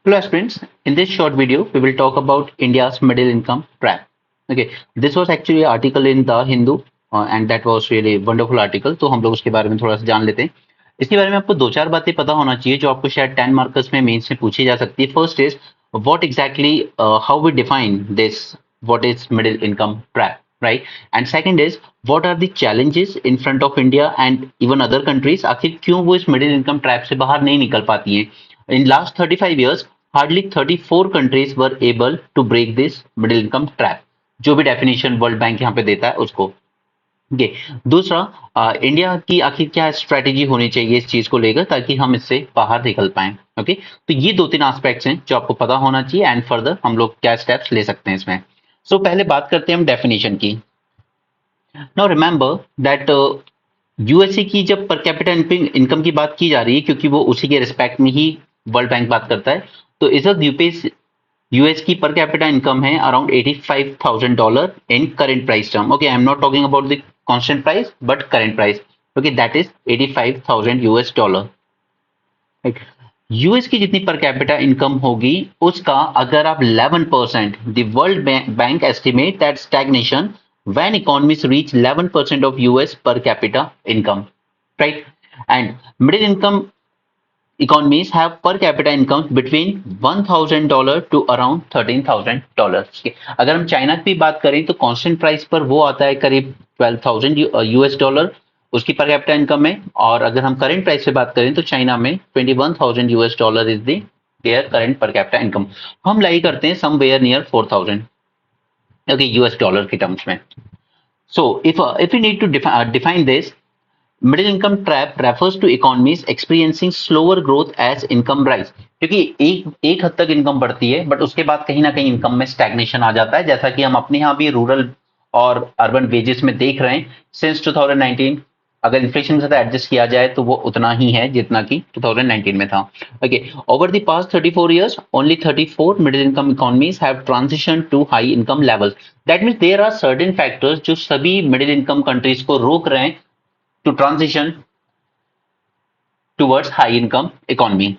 Hello aspirants, in this short video we will talk about India's middle income trap. Okay, this was actually an article in The Hindu and that was really wonderful article. तो हम लोग उसके बारे में थोड़ा सा जान लेते हैं. इसके बारे में आपको दो चार बातें पता होना चाहिए जो आपको शायद 10 मार्कर्स में मेंस में पूछी जा सकती है. First is what exactly how we define this what is middle income trap, right? And second is what are the challenges in front of India and even other countries, आखिर क्यों वो इस मिडिल इनकम ट्रैप से बाहर नहीं निकल पाती हैं. In last 35 years, hardly 34 countries were able to break this middle income trap. जो भी डेफिनेशन वर्ल्ड बैंक यहाँ पे देता है उसको. ये दूसरा, इंडिया की आखिर क्या स्ट्रेटेजी होनी चाहिए इस चीज को लेकर ताकि हम इससे बाहर निकल पाए. ओके, तो ये दो तीन एस्पेक्ट्स हैं जो आपको पता होना चाहिए एंड फर्दर हम लोग क्या स्टेप्स ले सकते हैं इसमें. सो पहले बात करते हैं हम डेफिनेशन की. नाउ रिमेंबर दैट यूएसए की जब पर कैपिटा इनकम की बात की जा रही है क्योंकि वो उसी के रिस्पेक्ट में ही वर्ल्ड बैंक बात करता है, तो इस वक्त यूएस की पर कैपिटा इनकम है around $85,000 in current price term. Okay, I am not talking about the constant price but current price. Okay, that is $85,000. US की जितनी पर कैपिटा इनकम होगी उसका अगर आप 11%, the world bank estimate that stagnation when economies reach 11% of US per capita income, right? And middle income economies have per capita income between $1,000 to around $13,000. अगर हम China की बात करें तो कांस्टेंट प्राइस पर वो आता है करीब 12,000 यूएस डॉलर उसकी पर कैपिटा इनकम में, और अगर हम करंट प्राइस से बात करें तो चाइना में 21,000 US dollar is the their current per capita income. हम लाई करते हैं somewhere near 4,000, okay, US dollar के टर्म्स में. So if we need to define this, middle income trap refers to economies experiencing slower growth as income rise. क्योंकि एक हद तक income बढ़ती है बट उसके बाद कहीं ना कहीं इनकम में स्टैग्नेशन आ जाता है, जैसा कि हम अपने यहाँ भी रूरल और अर्बन वेजेस में देख रहे हैं सिंस 2019. अगर इन्फ्लेशन के साथ एडजस्ट किया जाए तो वो उतना ही है जितना कि 2019 में था. Okay, over the past 34 years only 34 middle income economies have transition to high income levels. That means there are certain factors जो सभी मिडिल इनकम कंट्रीज को रोक रहे हैं to transition towards high income economy.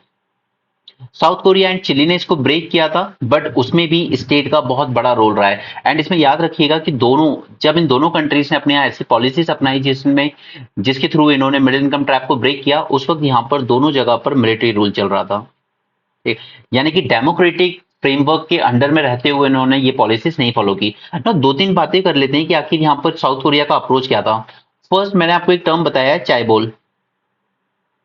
South Korea and Chile ने इसको break किया था बट उसमें भी स्टेट का बहुत बड़ा रोल रहा है. एंड इसमें याद रखिएगा कि जब इन दोनों कंट्रीज ने अपने यहाँ ऐसी पॉलिसीज अपनाई जिसके थ्रू इन्होंने मिडिल इनकम ट्रैप को ब्रेक किया, उस वक्त यहाँ पर दोनों जगह पर मिलिट्री रूल चल रहा था. ठीक, यानी कि डेमोक्रेटिक फ्रेमवर्क के अंडर में रहते हुए इन्होंने ये पॉलिसीज नहीं फॉलो की ना. दो तीन बातें कर लेते हैं कि आखिर यहाँ पर साउथ कोरिया का अप्रोच क्या था. फर्स्ट, मैंने आपको एक टर्म बताया है chaebol.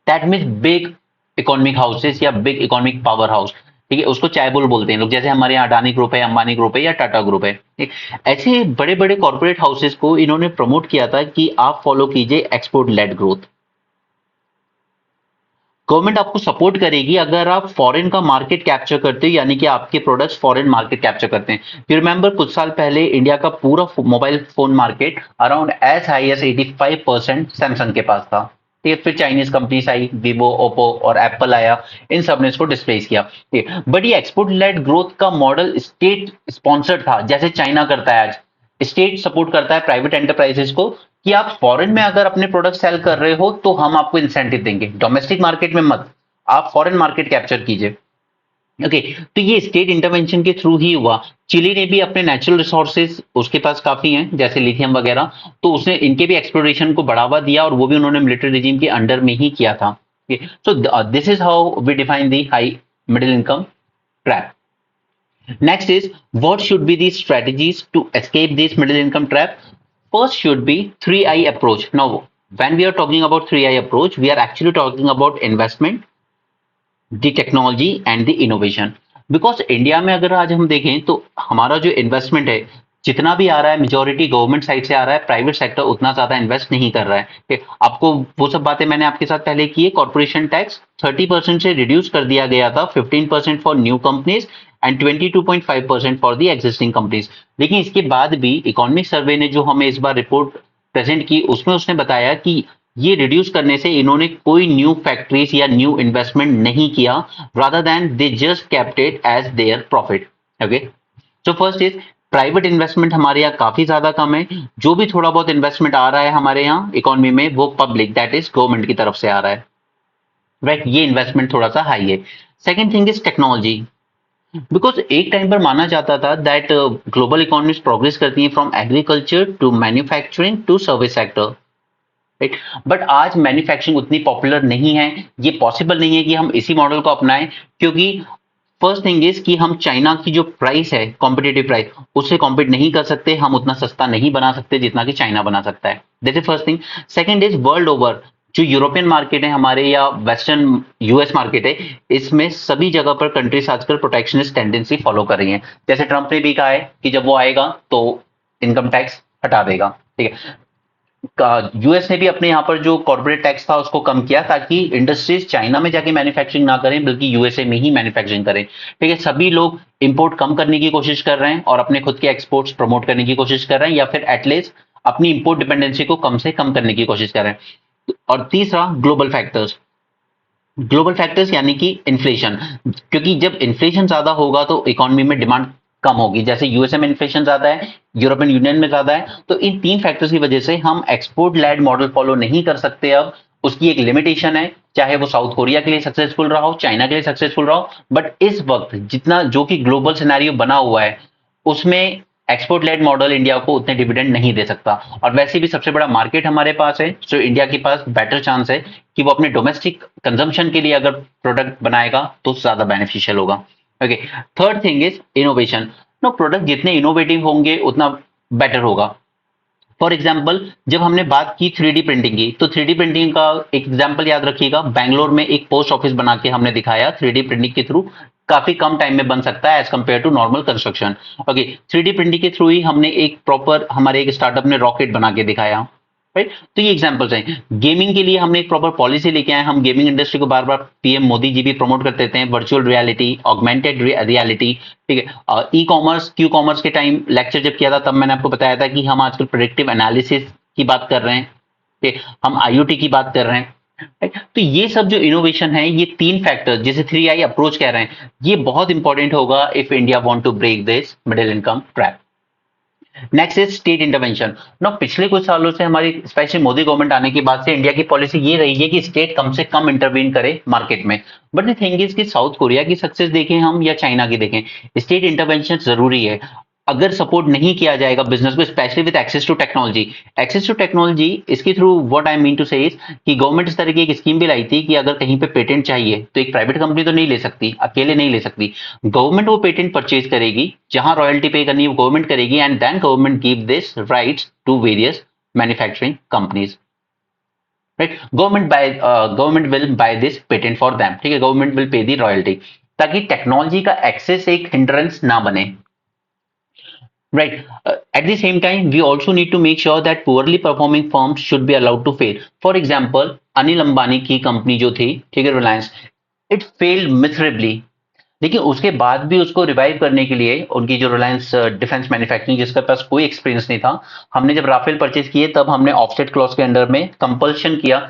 That means big economic houses या बिग इकोनॉमिक पावर हाउस. ठीक है, उसको चाइबोल बोलते हैं लोग, जैसे हमारे यहाँ अडानी ग्रुप है, अंबानी ग्रुप है या टाटा ग्रुप है. ऐसे बड़े बड़े कॉर्पोरेट हाउसेस को इन्होंने प्रमोट किया था कि आप फॉलो कीजिए एक्सपोर्ट लेड ग्रोथ. गवर्नमेंट आपको सपोर्ट करेगी अगर आप फॉरेन का मार्केट कैप्चर करते हो, यानी कि आपके प्रोडक्ट्स फॉरेन मार्केट कैप्चर करते हैं. यू रिमेंबर कुछ साल पहले इंडिया का पूरा mobile phone market around as high as 85% Samsung के पास था. ठीक है, फिर चाइनीज कंपनीज आई, वीवो, ओप्पो और एप्पल आया, इन सब ने इसको डिस्प्लेस किया. ठीक है, बट ये एक्सपोर्ट लेड ग्रोथ का मॉडल स्टेट स्पॉन्सर्ड था, जैसे चाइना करता है आज. स्टेट सपोर्ट करता है प्राइवेट एंटरप्राइजेस को कि आप फॉरेन में अगर अपने प्रोडक्ट सेल कर रहे हो तो हम आपको इंसेंटिव देंगे, डोमेस्टिक मार्केट में मत, आप फॉरेन मार्केट कैप्चर कीजिए. ओके, तो ये स्टेट इंटरवेंशन के थ्रू ही हुआ. चिली ने भी अपने नेचुरल रिसोर्सेज उसके पास काफी हैं जैसे लिथियम वगैरह, तो उसने इनके भी एक्सप्लोरेशन को बढ़ावा दिया और वो भी उन्होंने मिलिट्री रिजीम के अंडर में ही किया था. So this is how we define the high middle income trap. Next is what should be the strategies to escape this middle income trap? First should be 3I approach. Now, when we are talking about 3I approach, we are actually talking about investment, the technology and the innovation. Because India में अगर आज हम देखें तो हमारा जो investment है जितना भी आ रहा है मेजोरिटी गवर्नमेंट साइड से आ रहा है, प्राइवेट सेक्टर उतना ज्यादा इन्वेस्ट नहीं कर रहा है. आपको वो सब बातें मैंने आपके साथ पहले की है. कॉर्पोरेशन टैक्स 30% से रिड्यूस कर दिया गया था, 15% for new companies and 22.5% for the existing companies. लेकिन इसके बाद भी इकोनॉमिक सर्वे ने जो हमें इस बार रिपोर्ट प्रेजेंट की उसमें उसने बताया कि ये रिड्यूस करने से इन्होंने कोई न्यू फैक्ट्रीज या न्यू इन्वेस्टमेंट नहीं किया, rather than they just kept it as their profit. Okay, so first is private investment हमारे यहाँ काफी ज्यादा कम है. जो भी थोड़ा बहुत इन्वेस्टमेंट आ रहा है हमारे यहाँ इकोनॉमी में वो पब्लिक दैट इज गवर्नमेंट की तरफ से आ रहा है. राइट, ये इन्वेस्टमेंट थोड़ा सा हाई है. Second thing is technology, because एक टाइम पर माना जाता था दैट ग्लोबल इकोनॉमीज प्रोग्रेस करती हैं from agriculture to manufacturing to service sector, right. But आज मैन्युफैक्चरिंग उतनी पॉपुलर नहीं है, ये पॉसिबल नहीं है कि हम इसी मॉडल को अपनाएं, क्योंकि फर्स्ट थिंग इज कि हम चाइना की जो प्राइस है, कॉम्पिटेटिव प्राइस, उससे कॉम्पीट नहीं कर सकते, हम उतना सस्ता नहीं बना सकते जितना कि चाइना बना सकता है। That is first thing. Second is world over जो यूरोपियन मार्केट है हमारे या वेस्टर्न यूएस मार्केट है, इसमें सभी जगह पर कंट्रीज आजकल प्रोटेक्शनिस्ट टेंडेंसी फॉलो कर रही हैं। जैसे ट्रंप ने भी कहा है कि जब वो आएगा तो इनकम टैक्स हटा देगा, ठीक है। यूएस ने भी अपने यहाँ पर जो कॉर्पोरेट टैक्स था उसको कम किया ताकि इंडस्ट्रीज चाइना में जाके मैन्युफैक्चरिंग ना करें बल्कि यूएसए में ही मैन्युफैक्चरिंग करें, ठीक है। सभी लोग इंपोर्ट कम करने की कोशिश कर रहे हैं और अपने खुद के एक्सपोर्ट्स प्रमोट करने की कोशिश कर रहे हैं, या फिर एटलीस्ट अपनी इंपोर्ट डिपेंडेंसी को कम से कम करने की कोशिश कर रहे हैं। और तीसरा, ग्लोबल फैक्टर्स। ग्लोबल फैक्टर्स यानी कि इन्फ्लेशन, क्योंकि जब इन्फ्लेशन ज्यादा होगा तो इकोनॉमी में डिमांड कम होगी। जैसे यूएसए में इन्फ्लेशन ज्यादा है, यूरोपियन यूनियन में ज्यादा है, तो इन तीन फैक्टर्स की वजह से हम एक्सपोर्ट लेड मॉडल फॉलो नहीं कर सकते। अब उसकी एक लिमिटेशन है, चाहे वो साउथ कोरिया के लिए सक्सेसफुल रहा हो, चाइना के लिए सक्सेसफुल रहा हो, बट इस वक्त जितना जो कि ग्लोबल सिनेरियो बना हुआ है उसमें एक्सपोर्ट लेड मॉडल इंडिया को उतने डिविडेंड नहीं दे सकता। और वैसे भी सबसे बड़ा मार्केट हमारे पास है, तो इंडिया के पास बेटर चांस है कि वो अपने डोमेस्टिक कंजम्पशन के लिए अगर प्रोडक्ट बनाएगा तो ज्यादा बेनिफिशियल होगा। Okay. Third thing is innovation. No, product जितने इनोवेटिव होंगे उतना बेटर होगा। फॉर एग्जाम्पल, जब हमने बात की 3D प्रिंटिंग की, तो 3D प्रिंटिंग का एक एग्जाम्पल याद रखिएगा, बैंगलोर में एक पोस्ट ऑफिस बना के हमने दिखाया 3D प्रिंटिंग के थ्रू काफी कम टाइम में बन सकता है as compare to normal construction. Okay, 3D printing के थ्रू ही हमने एक प्रॉपर, हमारे एक स्टार्टअप ने रॉकेट बना के दिखाया, राइट। तो ये एग्जांपल्स हैं। गेमिंग के लिए हमने एक प्रॉपर पॉलिसी लेके आए, हम गेमिंग इंडस्ट्री को बार बार पीएम मोदी जी भी प्रमोट करते थे, वर्चुअल रियलिटी, ऑगमेंटेड रियलिटी, ठीक है। ई कॉमर्स, क्यू कॉमर्स के टाइम लेक्चर जब किया था तब मैंने आपको बताया था कि हम आजकल प्रेडिक्टिव एनालिसिस की बात कर रहे हैं, ठीक है, हम आईओटी की बात कर रहे हैं, right? तो ये सब जो इनोवेशन है, ये तीन फैक्टर जिसे 3I अप्रोच कह रहे हैं, ये बहुत इंपॉर्टेंट होगा if India want to break this middle income trap. Next is state intervention. ना, पिछले कुछ सालों से हमारी, स्पेशली मोदी गवर्नमेंट आने के बाद से, इंडिया की पॉलिसी ये रही है कि स्टेट कम से कम इंटरवीन करे मार्केट में। बट द थिंग इज कि साउथ कोरिया की सक्सेस देखें हम या चाइना की देखें, स्टेट इंटरवेंशन जरूरी है। अगर सपोर्ट नहीं किया जाएगा बिजनेस को, specially with access to technology, access to technology, इसके through what I mean to say is कि गवर्नमेंट इस तरह की एक स्कीम भी लाई थी कि अगर कहीं पे पेटेंट चाहिए तो एक प्राइवेट कंपनी तो नहीं ले सकती, अकेले नहीं ले सकती, गवर्नमेंट वो पेटेंट परचेज करेगी, जहां रॉयल्टी पे करनी है वो गवर्नमेंट करेगी, and then government give this rights to various manufacturing companies, right. Government will buy this patent for them, ठीक है, government will pay the royalty, ताकि टेक्नोलॉजी का एक्सेस एक हिंड्रेंस ना बने, right. At the same time, we also need to make sure that poorly performing firms should be allowed to fail. For example, Anil Ambani की company जो थी, ठीक है, रिलायंस, इट फेल्ड मिजरेबली, लेकिन उसके बाद भी उसको रिवाइव करने के लिए उनकी जो रिलायंस डिफेंस मैन्युफैक्चरिंग, जिसके पास कोई एक्सपीरियंस नहीं था, हमने जब राफेल परचेज किए तब हमने ऑफसेट क्लॉज के अंडर में कंपल्शन किया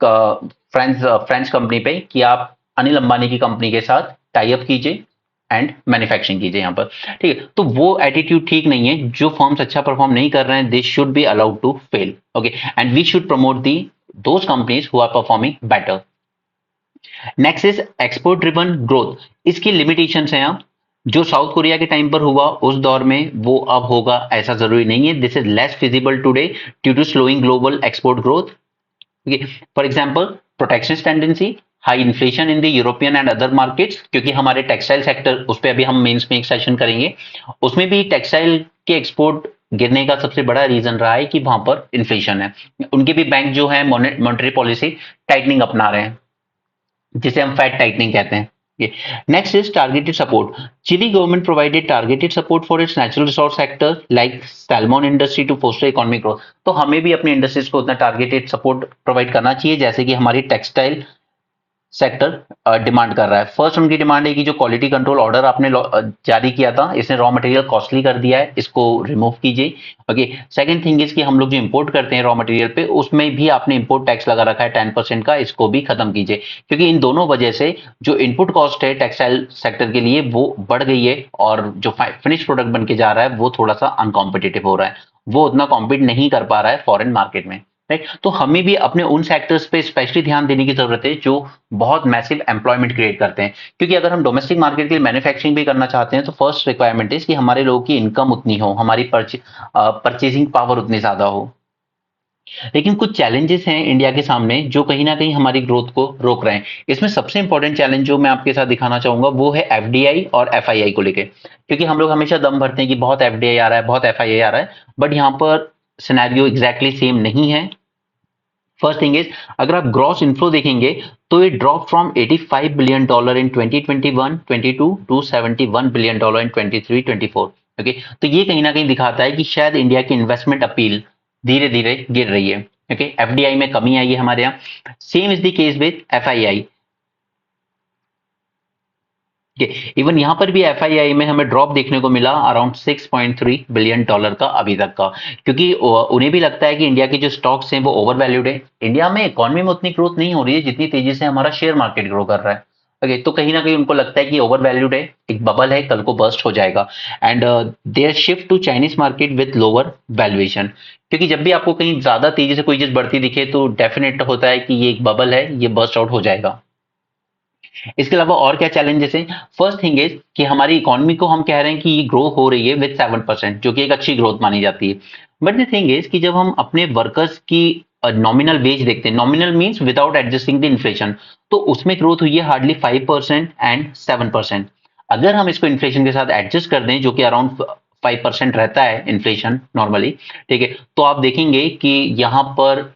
फ्रेंच कंपनी पे कि आप अनिल अंबानी की कंपनी के साथ टाई अप कीजिए एंड मैन्युफैक्चरिंग कीजिए यहाँ पर, ठीक है। तो वो एटीट्यूड ठीक नहीं है। जो फर्म्स अच्छा परफॉर्म नहीं कर रहे हैं, they should be allowed to fail, okay, and we should promote the those companies who are performing better. Next is export driven growth. इसकी लिमिटेशंस हैं। अब जो साउथ कोरिया के टाइम पर हुआ उस दौर में वो अब होगा ऐसा जरूरी नहीं है। This is less feasible today due to slowing global export growth, for example protectionist tendency, high inflation in the European and other markets, क्योंकि हमारे टेक्सटाइल सेक्टर, उस पर अभी हम मेंस में एक सेशन करेंगे, उसमें भी टेक्सटाइल के एक्सपोर्ट गिरने का सबसे बड़ा रीजन रहा है कि वहां पर इन्फ्लेशन है। उनके भी बैंक जो है मॉनेटरी पॉलिसी टाइटनिंग अपना रहे हैं, जिसे हम फैट टाइटनिंग कहते हैं। Next is targeted support. Chile government provided targeted support for its natural resource sector like salmon industry to foster economic growth. तो हमें भी अपनी इंडस्ट्रीज को उतना टारगेटेड सपोर्ट प्रोवाइड करना चाहिए जैसे कि हमारी टेक्सटाइल सेक्टर डिमांड कर रहा है। फर्स्ट उनकी डिमांड है कि जो क्वालिटी कंट्रोल ऑर्डर आपने जारी किया था, इसने रॉ मटेरियल कॉस्टली कर दिया है, इसको रिमूव कीजिए, ओके। सेकंड थिंग इज कि हम लोग जो इंपोर्ट करते हैं रॉ मटेरियल पे, उसमें भी आपने इंपोर्ट टैक्स लगा रखा है 10% का, इसको भी खत्म कीजिए, क्योंकि इन दोनों वजह से जो इनपुट कॉस्ट है टेक्सटाइल सेक्टर के लिए वो बढ़ गई है, और जो फिनिश प्रोडक्ट बन के जा रहा है वो थोड़ा सा अनकॉम्पिटिटिव हो रहा है, वो उतना कॉम्पीट नहीं कर पा रहा है फॉरेन मार्केट में। राइट? तो हमें भी अपने उन सेक्टर्स पे स्पेशली ध्यान देने की जरूरत है जो बहुत मैसिव एम्प्लॉयमेंट क्रिएट करते हैं, क्योंकि अगर हम डोमेस्टिक मार्केट के लिए मैन्युफैक्चरिंग भी करना चाहते हैं तो फर्स्ट रिक्वायरमेंट इज कि हमारे लोगों की इनकम उतनी हो, हमारी परचेजिंग पावर उतनी ज्यादा हो। लेकिन कुछ चैलेंजेस हैं इंडिया के सामने जो कहीं ना कहीं हमारी ग्रोथ को रोक रहे हैं। इसमें सबसे इंपॉर्टेंट चैलेंज जो मैं आपके साथ दिखाना चाहूंगा वो है एफडीआई और एफआईआई को लेके, क्योंकि हम लोग हमेशा दम भरते हैं कि बहुत एफडीआई आ रहा है, बहुत एफआईआई आ रहा है, बट यहाँ पर सिनेरियो एग्जैक्टली सेम नहीं है। फर्स्ट थिंग इज, अगर आप ग्रॉस इन्फ्लो देखेंगे तो ये drop from $85 billion in 2021-22 to $71 billion in 23-24। Okay, तो ये कहीं ना कहीं दिखाता है कि शायद इंडिया की इन्वेस्टमेंट अपील धीरे धीरे गिर रही है। ओके, एफडीआई में कमी आई है हमारे यहाँ। Same is the case with FII. Even यहां पर भी एफआईआई में हमें ड्रॉप देखने को मिला अराउंड $6.3 बिलियन का अभी तक का, क्योंकि उन्हें भी लगता है कि इंडिया के जो स्टॉक्स हैं वो ओवर वैल्यूड है। इंडिया में इकोनॉमी में उतनी ग्रोथ नहीं हो रही है जितनी तेजी से हमारा शेयर मार्केट ग्रो कर रहा है। ओके, तो कहीं ना कहीं उनको लगता है कि ओवर वैल्यूड है, एक बबल है, कल को बर्स्ट हो जाएगा, and their shift to Chinese market with lower valuation. क्योंकि जब भी आपको कहीं ज्यादा तेजी से कोई चीज बढ़ती दिखे तो डेफिनेट होता है कि ये एक बबल है, ये बर्स्ट आउट हो जाएगा। इसके अलावा और क्या चैलेंजेस हैं? फर्स्ट थिंग इज कि हमारी इकोनॉमी को हम कह रहे हैं कि ये ग्रो हो रही है विद 7%, जो कि एक अच्छी ग्रोथ मानी जाती है। बट द थिंग इज कि जब हम अपने वर्कर्स की नॉमिनल वेज देखते हैं, nominal means without adjusting the inflation, तो उसमें ग्रोथ हुई है हार्डली 5% एंड 7%। अगर हम इसको इन्फ्लेशन के साथ एडजस्ट कर दें, जो कि अराउंड 5% रहता है इन्फ्लेशन नॉर्मली, ठीक है, तो आप देखेंगे कि यहाँ पर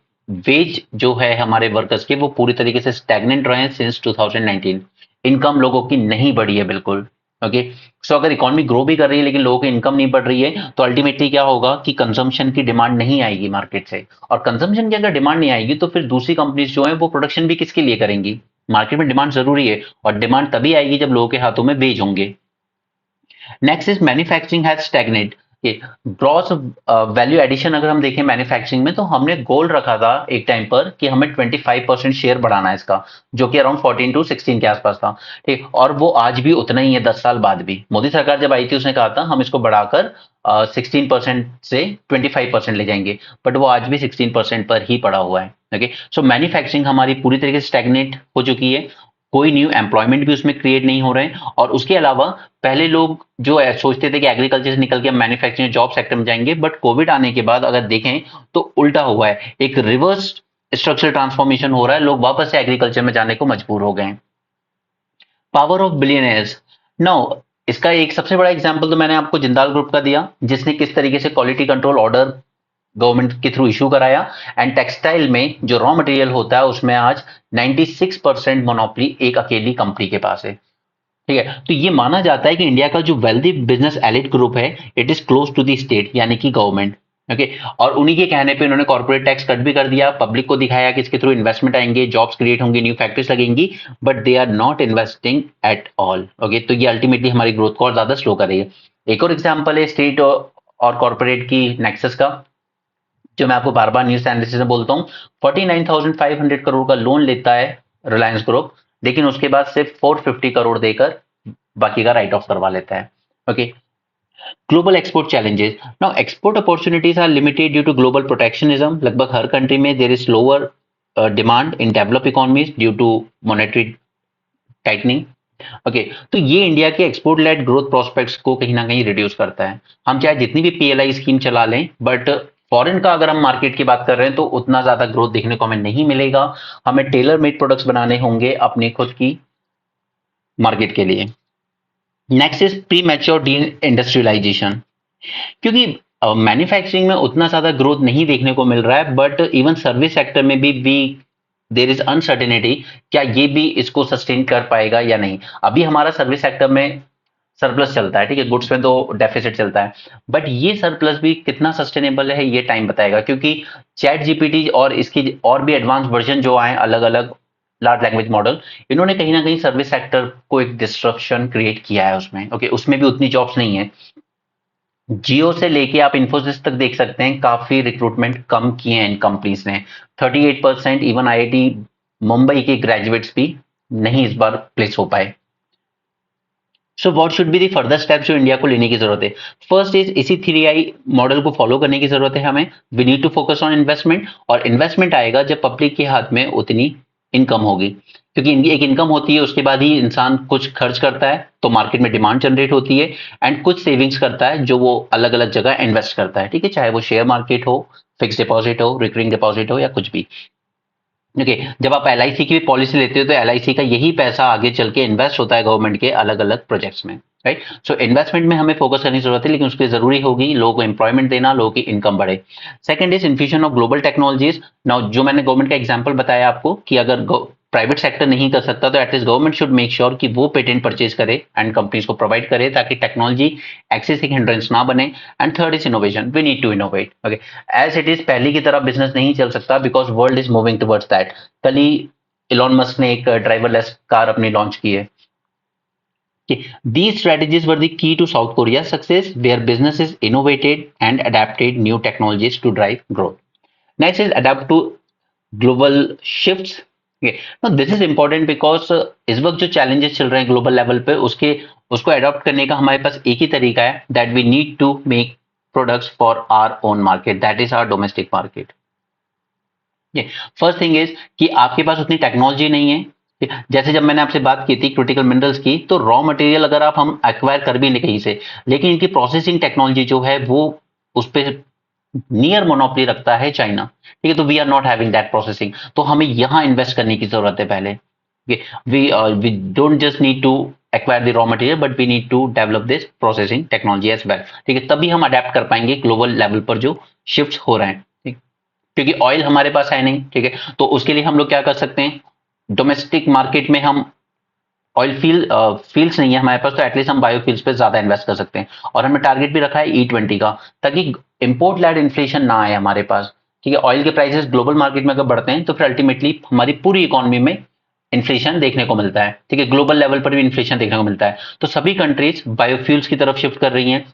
वेज जो है हमारे वर्कर्स के वो पूरी तरीके से स्टैग्नेंट रहे हैं सिंस 2019। इनकम लोगों की नहीं बढ़ी है बिल्कुल। ओके, सो अगर इकोनॉमी ग्रो भी कर रही है लेकिन लोगों की इनकम नहीं बढ़ रही है तो अल्टीमेटली क्या होगा कि कंजम्पशन की डिमांड नहीं आएगी मार्केट से, और कंजम्पशन की अगर डिमांड नहीं आएगी तो फिर दूसरी कंपनीज जो है वो प्रोडक्शन भी किसके लिए करेंगी? मार्केट में डिमांड जरूरी है, और डिमांड तभी आएगी जब लोगों के हाथों में वेज होंगे। Next is manufacturing has stagnate. Gross value addition अगर हम देखें मैन्युफैक्चरिंग में, तो हमने गोल रखा था एक टाइम पर कि हमें 25% शेयर बढ़ाना है इसका, जो कि अराउंड 14 to 16 के आसपास था। ठीक, और वो आज भी उतना ही है 10 साल बाद भी। मोदी सरकार जब आई थी उसने कहा था हम इसको बढ़ाकर 16% से 25% ले जाएंगे, बट वो आज भी 16% पर ही पड़ा हुआ है। ओके, सो मैन्युफैक्चरिंग हमारी पूरी तरीके से स्टैग्नेट हो चुकी है, कोई न्यू एम्प्लॉयमेंट भी उसमें क्रिएट नहीं हो रहे हैं। और उसके अलावा पहले लोग जो है सोचते थे कि एग्रीकल्चर से निकल के हम मैन्युफैक्चरिंग जॉब सेक्टर में जाएंगे, बट कोविड आने के बाद अगर देखें तो उल्टा हुआ है, एक रिवर्स स्ट्रक्चरल ट्रांसफॉर्मेशन हो रहा है, लोग वापस से एग्रीकल्चर में जाने को मजबूर हो गए हैं। Power of billionaires. नाउ इसका एक सबसे बड़ा एग्जांपल तो मैंने आपको जिंदाल ग्रुप का दिया, जिसने किस तरीके से क्वालिटी कंट्रोल ऑर्डर गवर्नमेंट के थ्रू इशू कराया, एंड टेक्सटाइल में जो रॉ मटेरियल होता है उसमें आज 96% मोनोपोली एक अकेली कंपनी के पास है। ठीक है, तो ये माना जाता है कि इंडिया का जो वेल्दी बिजनेस एलिट ग्रुप है it is close to the state, यानी कि गवर्नमेंट। ओके, और उन्हीं के कहने पे उन्होंने कॉर्पोरेट टैक्स कट भी कर दिया, पब्लिक को दिखाया कि इसके थ्रू इन्वेस्टमेंट आएंगे, जॉब्स क्रिएट होंगे, न्यू फैक्ट्रीज लगेंगी, but they are not investing at all. Okay, तो ये अल्टीमेटली हमारी ग्रोथ को और ज्यादा स्लो कर रही है। एक और एग्जाम्पल है स्टेट और कॉर्पोरेट की नेक्सस का, जो मैं आपको बार बार न्यूज एनालिसिस में बोलता हूँ। 49,500 करोड़ का लोन लेता है रिलायंस ग्रुप, लेकिन उसके बाद सिर्फ 450 करोड़ देकर बाकी का राइट ऑफ करवा लेता है। Okay, global export challenges. Now export opportunities are limited due to global protectionism. लगभग हर कंट्री में there is lower demand in develop economies due to monetary tightening. Okay, तो ये इंडिया के एक्सपोर्ट लेड ग्रोथ प्रोस्पेक्ट्स को कहीं ना कहीं रिड्यूस करता है। हम चाहे जितनी भी पीएलआई स्कीम चला लें, बट फॉरेन का अगर हम मार्केट की बात कर रहे हैं तो उतना ज्यादा ग्रोथ देखने को हमें नहीं मिलेगा। हमें टेलर मेड प्रोडक्ट्स बनाने होंगे अपनी खुद की मार्केट के लिए। Next is premature deindustrialisation. क्योंकि मैन्युफैक्चरिंग में उतना ज्यादा ग्रोथ नहीं देखने को मिल रहा है, बट इवन सर्विस सेक्टर में भी देर इज अनसर्टेनिटी, क्या ये भी इसको सस्टेन कर पाएगा या नहीं। अभी हमारा सर्विस सेक्टर में सरप्लस चलता है, ठीक है, गुड्स में तो डेफिसिट चलता है, बट ये सरप्लस भी कितना सस्टेनेबल है ये टाइम बताएगा, क्योंकि चैट जीपीटी और इसकी और भी एडवांस वर्जन जो आए अलग अलग लार्ज लैंग्वेज मॉडल, इन्होंने कहीं ना कहीं सर्विस सेक्टर को एक डिस्ट्रप्शन क्रिएट किया है उसमें। ओके, उसमें भी उतनी जॉब्स नहीं है। जियो से लेके आप इन्फोसिस तक देख सकते हैं, काफी रिक्रूटमेंट कम किए हैं इन कंपनीज ने। 38%, इवन आईआईटी मुंबई के ग्रेजुएट्स भी नहीं इस बार प्लेस हो पाए। So what should be the further steps जो इंडिया को लेने की जरूरत है? फर्स्ट इज इसी 3I मॉडल को फॉलो करने की जरूरत है हमें। We need to focus on investment, और इन्वेस्टमेंट आएगा जब पब्लिक के हाथ में उतनी इनकम होगी, क्योंकि इनकी एक इनकम होती है, उसके बाद ही इंसान कुछ खर्च करता है तो मार्केट में डिमांड जनरेट होती है, एंड कुछ सेविंग्स करता है जो वो अलग अलग जगह इन्वेस्ट करता है, ठीक है, चाहे वो शेयर मार्केट हो, फिक्स डिपॉजिट हो, रिकरिंग डिपॉजिट हो, या कुछ भी। ओके, जब आप LIC की भी पॉलिसी लेते हो तो LIC का यही पैसा आगे चल के इन्वेस्ट होता है गवर्नमेंट के अलग अलग प्रोजेक्ट्स में, राइट। सो इन्वेस्टमेंट में हमें फोकस करने की जरूरत है, लेकिन उसके लिए जरूरी होगी लोगों को एम्प्लॉयमेंट देना, लोगों की इनकम बढ़े। Second is infusion of global technologies. Now जो मैंने गवर्नमेंट का एग्जांपल बताया आपको कि अगर प्राइवेट सेक्टर नहीं कर सकता तो at least government should make sure कि वो पेटेंट परचेज करे एंड कंपनीज को प्रोवाइड करे, ताकि टेक्नोलॉजी एक्सेस एक हिंड्रेंस ना बने। And third is innovation, we need to innovate. Okay, as it is पहले की तरह बिजनेस नहीं चल सकता, because world is moving towards that. कल ही इलॉन मस्क ने एक ड्राइवरलेस कार अपनी लॉन्च की है। These strategies were the key to South Korea's success, where businesses innovated and adapted new technologies to drive growth. Next is adapt to global shifts. Okay. Now this is important because इस वक्त जो challenges चल रहे हैं global level पे, उसको adopt करने का हमारे पास एक ही तरीका है, that we need to make products for our own market, that is our domestic market. First thing is कि आपके पास उतनी टेक्नोलॉजी नहीं है। जैसे जब मैंने आपसे बात की थी क्रिटिकल मिनरल्स की, तो रॉ मटेरियल अगर हम एक्वायर कर भी ले कहीं से, लेकिन इनकी प्रोसेसिंग टेक्नोलॉजी जो है वो उस पर नियर मोनोपोली रखता है चाइना, ठीक है। तो we are not having that processing, तो हमें यहां इन्वेस्ट करने की जरूरत है पहले। We don't just need to acquire the raw material, but we need to develop this processing technology as well, ठीक है। तभी हम अडेप्ट कर पाएंगे ग्लोबल लेवल पर जो शिफ्ट हो रहे हैं, ठीक। क्योंकि ऑयल हमारे पास है नहीं, ठीक है, तो उसके लिए हम लोग क्या कर सकते हैं, डोमेस्टिक मार्केट में हम ऑयल फील्ड्स नहीं है हमारे पास, तो एटलीस्ट हम बायोफील्ड्स पे ज्यादा इन्वेस्ट कर सकते हैं। और हमने टारगेट भी रखा है E20 का, ताकि इंपोर्ट लेड इन्फ्लेशन ना आए हमारे पास, ठीक है। ऑयल के प्राइसेस ग्लोबल मार्केट में अगर बढ़ते हैं तो फिर अल्टीमेटली हमारी पूरी इकोनॉमी में इन्फ्लेशन देखने को मिलता है, ठीक है। ग्लोबल लेवल पर भी इन्फ्लेशन देखने को मिलता है, तो सभी कंट्रीज बायोफ्यूल्स की तरफ शिफ्ट कर रही हैं।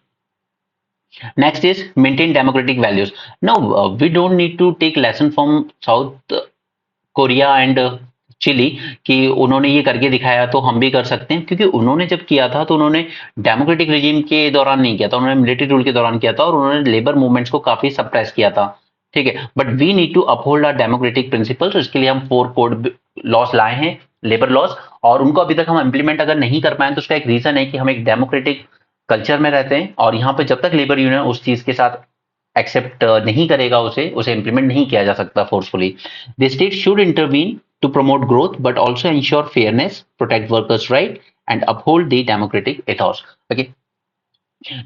Next is maintain democratic values. Now, we don't need to take lesson from South Korea and Chile कि उन्होंने ये करके दिखाया तो हम भी कर सकते हैं, क्योंकि उन्होंने जब किया था तो उन्होंने डेमोक्रेटिक रिजीम के दौरान नहीं किया था, उन्होंने मिलिट्री रूल के दौरान किया था, और उन्होंने लेबर मूवमेंट्स को काफी सप्रेस किया था, ठीक है। But we need to uphold our democratic principles, इसके लिए हम 4 कोड लॉस लाए हैं, लेबर लॉस, और उनको अभी तक हम इंप्लीमेंट अगर नहीं कर पाए तो उसका एक रीजन है कि हम एक डेमोक्रेटिक कल्चर में रहते हैं, और यहाँ पे जब तक लेबर यूनियन उस चीज के साथ एक्सेप्ट नहीं करेगा, उसे इंप्लीमेंट नहीं किया जा सकता forcefully. The state should intervene to promote growth, but also ensure fairness, protect workers right, and uphold the democratic ethos. Okay,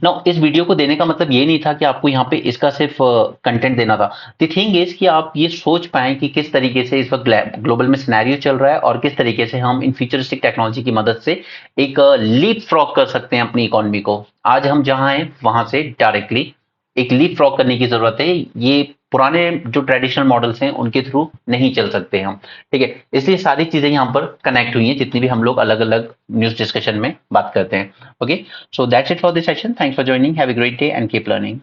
now इस वीडियो को देने का मतलब ये नहीं था कि आपको यहाँ पे इसका सिर्फ कंटेंट देना था। द थिंग इज कि आप ये सोच पाएं कि किस तरीके से इस वक्त ग्लोबल में सिनेरियो चल रहा है, और किस तरीके से हम इन फ्यूचरिस्टिक टेक्नोलॉजी की मदद से एक लीप फ्रॉग कर सकते हैं अपनी इकोनॉमी को। आज हम जहां हैं वहां से डायरेक्टली एक लीप फ्रॉग करने की जरूरत है। ये पुराने जो ट्रेडिशनल मॉडल्स हैं उनके थ्रू नहीं चल सकते हम, ठीक है। इसलिए सारी चीजें यहाँ पर कनेक्ट हुई हैं, जितनी भी हम लोग अलग अलग न्यूज डिस्कशन में बात करते हैं। Okay, so that's it for this session. Thanks for joining, have a great day and keep learning.